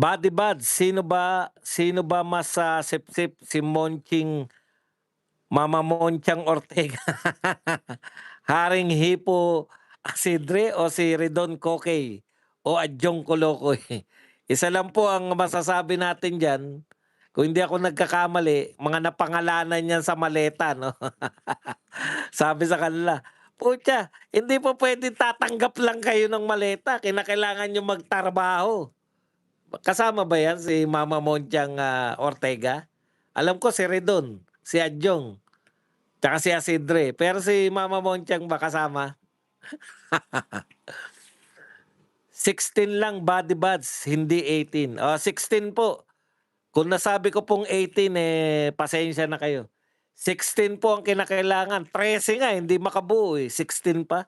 Buddy Buds, sino ba mas, sip-sip, si Monching Mama Monchang Ortega, Haring Hipo Asidre o si Redon Kokey o Adjong Kolokoy? Isa lang po ang masasabi natin diyan, kung hindi ako nagkakamali, mga napangalanan niyan sa maleta 'no. Sabi sa kanila, "Putya, hindi po puwedeng tatanggap lang kayo ng maleta, kinakailangan niyong magtrabaho." Kasama ba 'yan si Mama Monchang, Ortega? Alam ko si Redon, si Adjong, tsaka si Asidre, pero si Mama Monchang ba kasama? 16 lang body buds, hindi 18. Oh, 16 po. Kung nasabi ko pong 18, pasensya na kayo. 16 po ang kinakailangan, 13 nga hindi makabuo, 16 pa.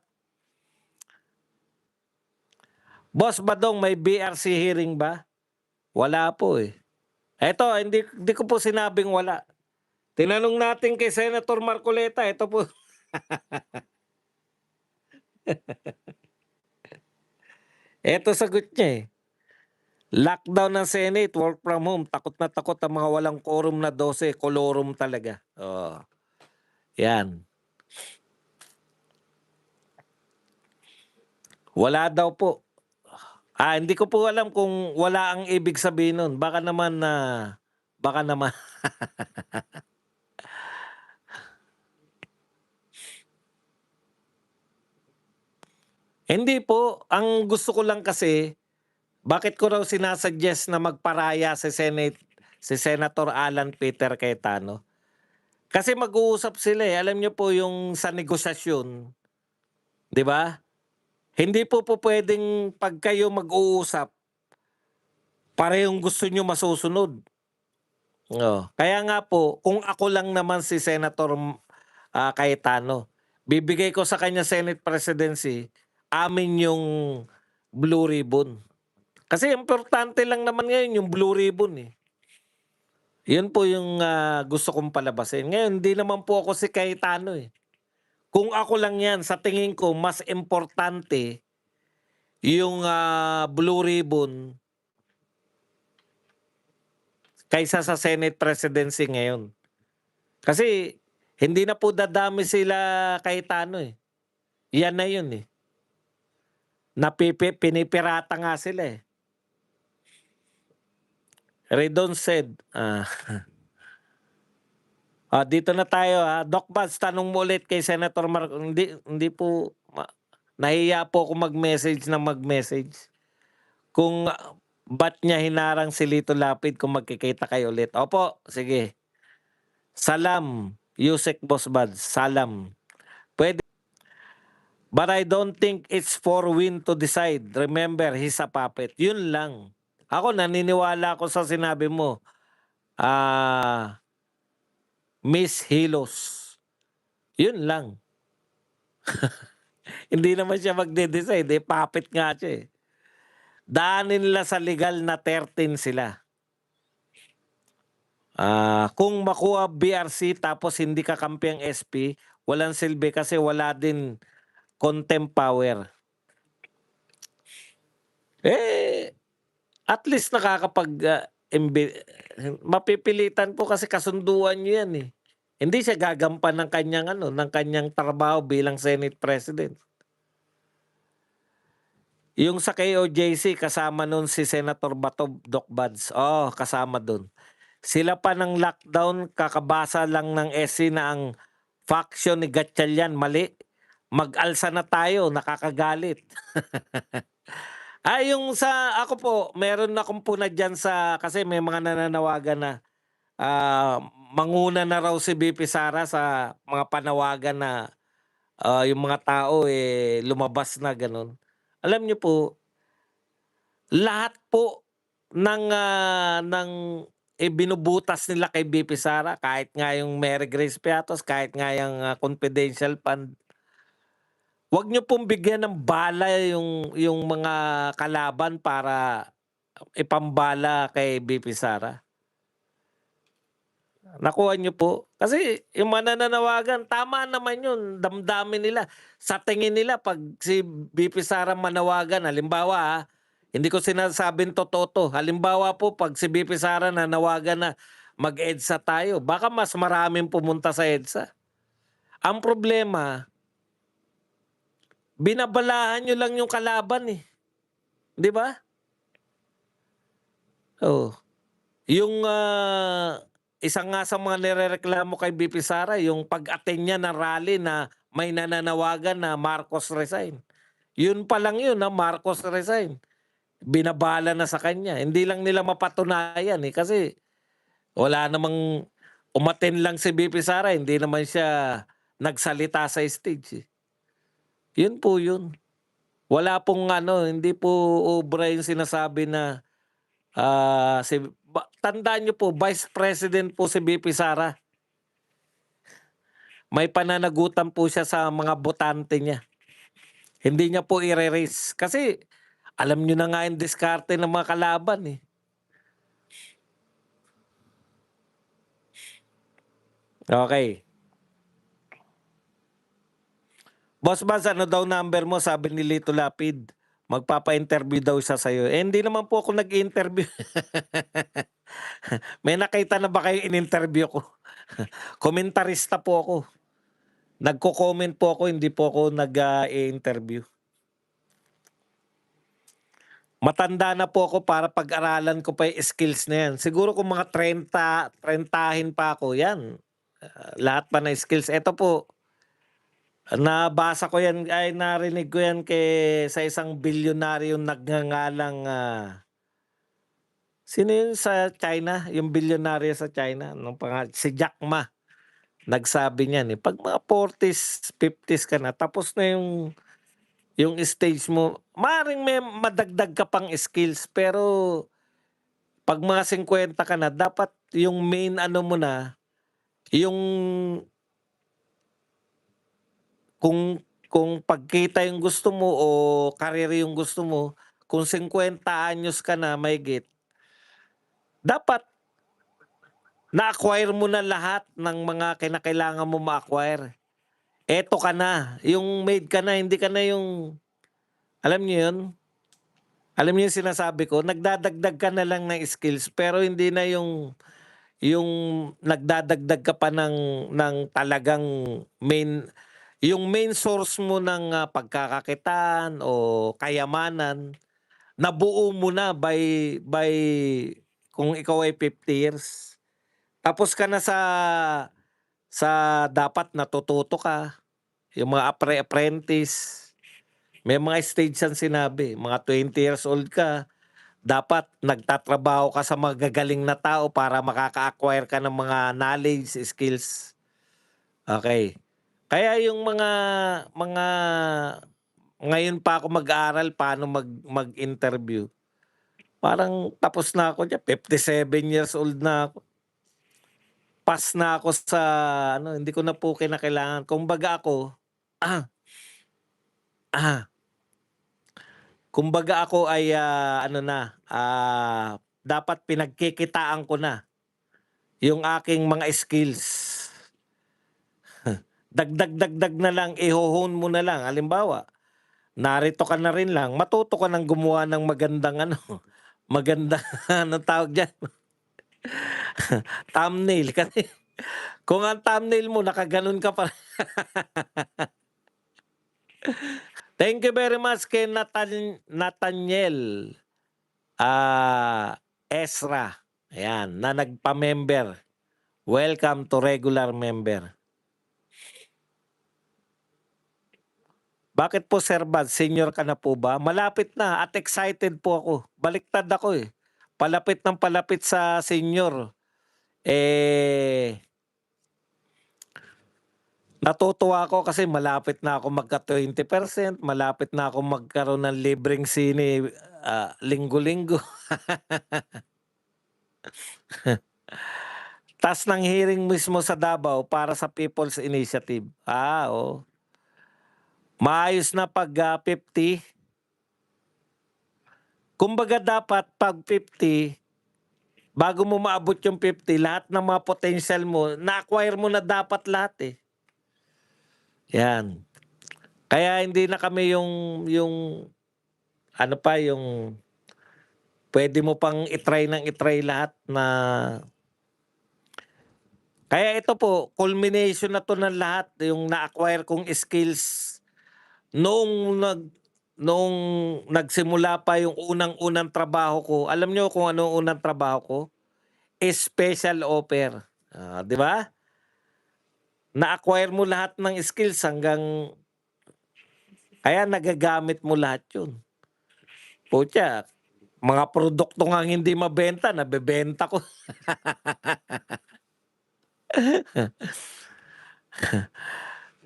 Boss Badong, may BRC hearing ba? Wala po, eh. Eto, hindi ko po sinabing wala. Tinanong natin kay Senator Marcoleta, ito po. Eto sagot niya, eh. Lockdown ng Senate, work from home, takot na takot ang mga walang quorum na 12, kolorum talaga. Oh, 'yan. Wala daw po. Hindi ko po alam kung wala ang ibig sabihin nun. Baka naman hindi po. Ang gusto ko lang kasi, bakit ko raw sinasuggest na magparaya si Senator Alan Peter Cayetano? Kasi mag-uusap sila, eh. Alam niyo po yung sa negosasyon, 'di ba? Hindi po pupuwedeng 'pag kayo mag-uusap, parehong gusto niyo masusunod. Oh, kaya nga po kung ako lang naman si Senator, Cayetano, bibigay ko sa kanya Senate presidency, amin yung blue ribbon. Kasi importante lang naman ngayon yung blue ribbon, eh. Yun po yung, gusto kong palabasin. Ngayon hindi naman po ako si Cayetano, eh. Kung ako lang 'yan, sa tingin ko mas importante yung, blue ribbon kaysa sa Senate presidency ngayon. Kasi hindi na po dadami sila Cayetano, eh. 'Yan na 'yun, eh. Pinipirata nga sila, eh. Redon said, dito na tayo, Doc Bads, tanong mo ulit kay Senator hindi po nahihiya po ako mag-message ng mag-message. Kung, ba't niya hinarang si Lito Lapid kung magkikita kayo ulit. Opo, sige. Salam, Yusek Boss Bads, salam. Puwede, but I don't think it's for Win to decide. Remember, he's a puppet. Yun lang. Ako naniniwala ako sa sinabi mo, Miss Hilos. Yun lang. Hindi naman siya magde-decide, puppet nga siya, eh. Daanin nila sa legal na 13 sila. Kung makuha BRC tapos hindi kakampi ang SP, walang silbi kasi wala din contempt power. At least mapipilitan po kasi kasunduan niyo 'yan, eh. Hindi siya gagampan ng kanyang trabaho bilang Senate President. Yung sa KOJC kasama nun si Senator Bato, Doc Bads, kasama dun. Sila pa ng lockdown, kakabasa lang ng essay na ang faction ni Gatchalian mali. Mag-alsa na tayo, nakakagalit. Yung ako po, meron akong puna diyan kasi may mga nananawagan na, manguna na raw si VP Sara sa mga panawagan na, yung mga tao, lumabas na gano'n. Alam niyo po, lahat po ng ibinubutas nila kay VP Sara, kahit nga yung Mary Grace Piatos, kahit nga yung, confidential fund, 'wag niyo pong bigyan ng bala yung mga kalaban para ipambala kay VP Sara. Nakuha niyo po? Kasi yung manananawagan, tama naman yun, damdamin nila. Sa tingin nila 'pag si VP Sara manawagan, halimbawa, Hindi ko sinasabing totoo 'to. Halimbawa po 'pag si VP Sara nanawagan na mag-EDSA tayo, baka mas maraming pumunta sa EDSA. Ang problema, binabalahan niyo lang yung kalaban, eh, 'di ba? Oh, yung, isa nga sa mga nirereklamo kay VP Sara yung pag-attend niya ng rally na may nananawagan na Marcos resign. Yun pa lang yun, Marcos resign. Binabala na sa kanya. Hindi lang nila mapatunayan, eh, kasi wala namang umattend lang si VP Sara, hindi naman siya nagsalita sa stage, eh. Yun po yun. Wala pong ano, hindi po obra yung sinasabi na, tandaan niyo po Vice President po si VP Sara. May pananagutan po siya sa mga botante niya. Hindi niya po ire-raise kasi alam niyo na nga yung diskarte ng mga kalaban, eh. Okey. Boss Baz, ano daw number mo? Sabi ni Lito Lapid, magpapa-interview daw siya sa'yo. Eh, hindi naman po ako nag-i-interview. May nakita na ba kayong in-interview ko? Komentarista po ako. Nagko-comment po ako, hindi po ako i-interview. Matanda na po ako para pag-aralan ko pa yung skills na yan. Siguro kung mga 30 pa ako, yan. Lahat pa ng skills. Eto po, nabasa ko yan, ay narinig ko yan sa isang bilyonaryong nagngangalang, sino yun sa China? Yung bilyonaryo sa China, si Jack Ma. Nagsabi niyan, eh, 'pag mga 40s, 50s ka na, tapos na yung stage mo, maaaring may madagdag ka pang skills, pero 'pag mga 50 ka na, dapat yung main ano mo na, yung kung pagkita yung gusto mo o career yung gusto mo, kung 50 anyos ka na mahigit, dapat na-acquire mo na lahat ng mga kinakailangan mo ma-acquire. Eto ka na, yung made ka na, hindi ka na yung alam niyo yun? Alam niyo yung sinasabi ko? Nagdadagdag ka na lang ng skills pero hindi na yung nagdadagdag ka pa ng talagang main yung main source mo ng, pagkakakitaan o kayamanan, nabuo mo na by kung ikaw ay 50 years. Tapos ka na sa dapat natututo ka, yung mga apprentice. May mga stage yan sinabi, mga 20 years old ka, dapat nagtatrabaho ka sa magagaling na tao para makaka-acquire ka ng mga knowledge, skills. Okay. Kaya yung mga ngayon pa ako mag-aaral paano mag-interview, parang tapos na ako diyan, 57 years old na ako. Pass na ako sa ano, hindi ko na po kinakailangan. Kumbaga ako, ah, ah, kumbaga ako ay, ano na, dapat pinagkikitaan ko na yung aking mga skills. Dagdag-dagdag na lang, iho-hone mo na lang. Halimbawa, narito ka na rin lang, matuto ka ng gumawa ng magandang ano, magandang anong tawag diyan, thumbnail. Kasi kung ang thumbnail mo nakaganon ka pa. Thank you very much kay Nathaniel, Ezra, ayan, na nagpa-member. Welcome to regular member. Bakit po Sir Bad, senior ka na po ba? Malapit na at excited po ako. Baliktad ako, eh. Palapit ng palapit sa senior. Eh, natutuwa ako kasi malapit na ako magka-20%, malapit na ako magkaroon ng libreng sine, linggo-linggo. Tas ng hearing mismo sa Davao para sa People's Initiative. Oo. Maayos na 'pag, 50. Kumbaga dapat 'pag 50, bago mo maabot yung 50, lahat ng mga potential mo, na-acquire mo na dapat lahat, eh. 'Yan. Kaya hindi na kami yung ano pa, yung Puwede mo pang i-try ng i-try lahat na kaya ito po, culmination na 'to ng lahat, yung na-acquire kong skills noong noong nagsimula pa yung unang-unang trabaho ko. Alam niyo kung ano ang unang trabaho ko? Special offer, 'di ba? Na-acquire mo lahat ng skills hanggang kaya nagagamit mo lahat 'yun. Pucha, mga produkto ngang hindi mabenta nabebenta ko.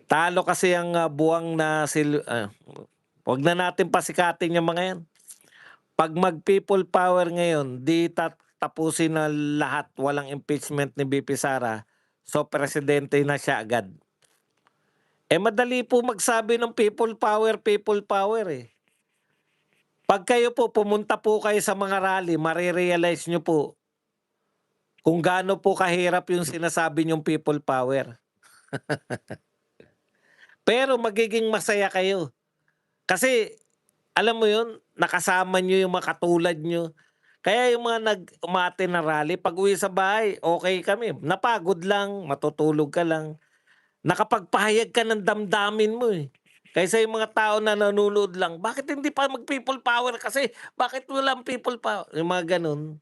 Talo kasi ang, buwang na 'wag na natin pasikatin yung mga 'yan. 'Pag mag-people power ngayon, 'di tapusin na lahat, walang impeachment ni VP Sara, so presidente na siya agad. Eh, madali po magsabi ng people power, eh. 'Pag kayo po pumunta po kayo sa mga rally, mare-realize niyo po kung gaano po kahirap yung sinasabi niyong people power. Pero magiging masaya kayo. Kasi alam mo yun, nakasama niyo yung mga katulad niyo. Kaya yung mga umate na rally, pag-uwi sa bahay, okey kami, napagod lang, matutulog ka lang. Nakapagpahayag ka ng damdamin mo, eh. Kaysa yung mga tao na nanonood lang, "Bakit hindi pa mag-people power kasi? Bakit walang people yung mga gano'n.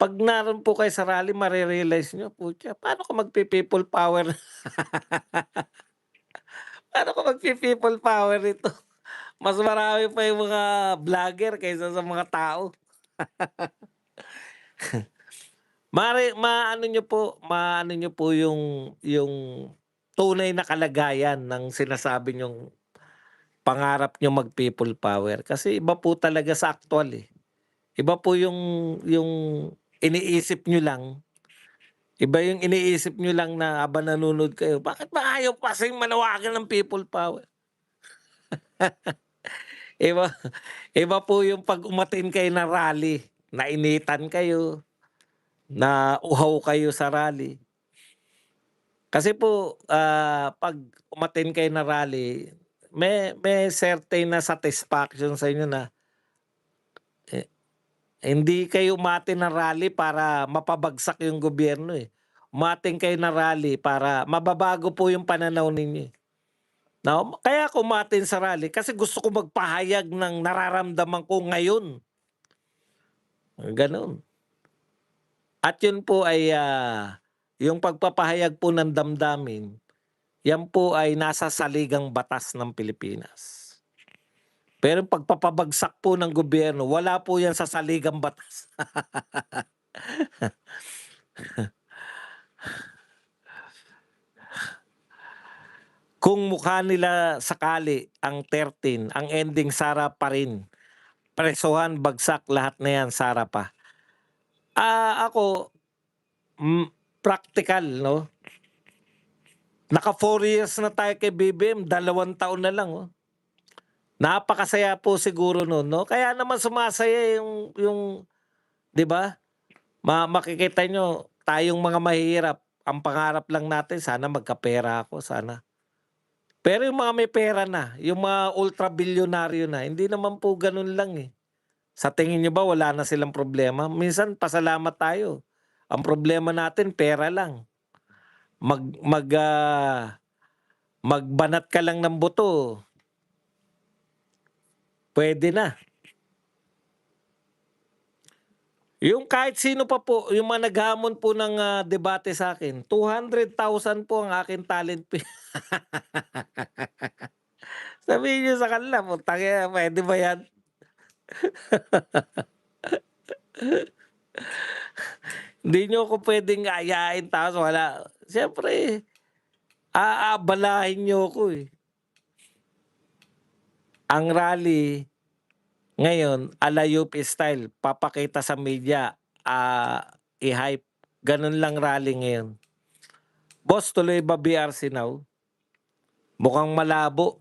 'Pag naroon po kayo sa rally mare-realize niyo, "Putya, paano ka magpi-people power paano ka magpi-people power nito?" Mas marami pa yung mga vlogger kaysa sa mga tao. Maano niyo po yung tunay na kalagayan ng sinasabi niyong pangarap niyong mag-people power. Kasi iba po talaga sa aktuwal, eh. Iba po yung iniisip niyo lang, iba yung iniisip niyo lang na habang nanonood kayo, bakit ba ayaw pa kasing manawagan ng people power? Iba iba po yung 'pag umattend kayo ng rally, nainitan kayo, nauhaw kayo sa rally. Kasi po, 'pag umattend kayo ng rally, may certain na satisfaction sa inyo na, eh, hindi kayo umattend ng rally para mapabagsak yung gobyerno, eh. Umattend kayo ng rally para mababago po yung pananaw ninyo, eh. Kaya ako umattend sa rally kasi gusto ko magpahayag ng nararamdaman ko ngayon, gano'n. At yun po ay, yung pagpapahayag po ng damdamin, yan po ay nasa saligang batas ng Pilipinas. Pero yung pagpapabagsak po ng gobyerno, wala po yan sa saligang batas. Kung mukha nila sakali ang 13, ang ending Sara pa rin. Presuhan, bagsak, lahat na yan Sara pa. Ako, hmm, praktikal 'no, naka 4 years na tayo kay BBM, 2 taon na lang, oh. Napakasaya po siguro nun 'no, kaya naman sumasaya yung 'di ba? Makikita niyo tayong mga mahihirap, ang pangarap lang natin sana magkapera ako, sana. Pero yung mga may pera na, yung mga ultra-bilyonaryo na, hindi naman po ganun lang, eh. Sa tingin niyo ba wala na silang problema? Minsan pasalamat tayo. Ang problema natin pera lang. Mag mag, magbanat ka lang ng buto, puwede na. Yung kahit sino pa po, yung mga naghamon po ng, debate sa'kin, 200,000 po ang aking talent fee. Sabihin niyo sa kanila, "Putang ina, puwede ba 'yan?" Hindi niyo ako puwedeng yayain tapos wala siyempre aabalahin niyo ako, eh. Ang rally ngayon ala UP style, papakita sa media, i-hype, gano'n lang rally ngayon. "Boss, tuloy ba BRC now?" Mukhang malabo.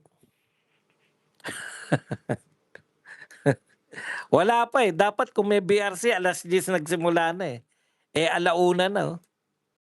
Wala pa, eh, dapat kung may BRC 10:00 nagsimula na, eh. Eh, 1:00 na, oh.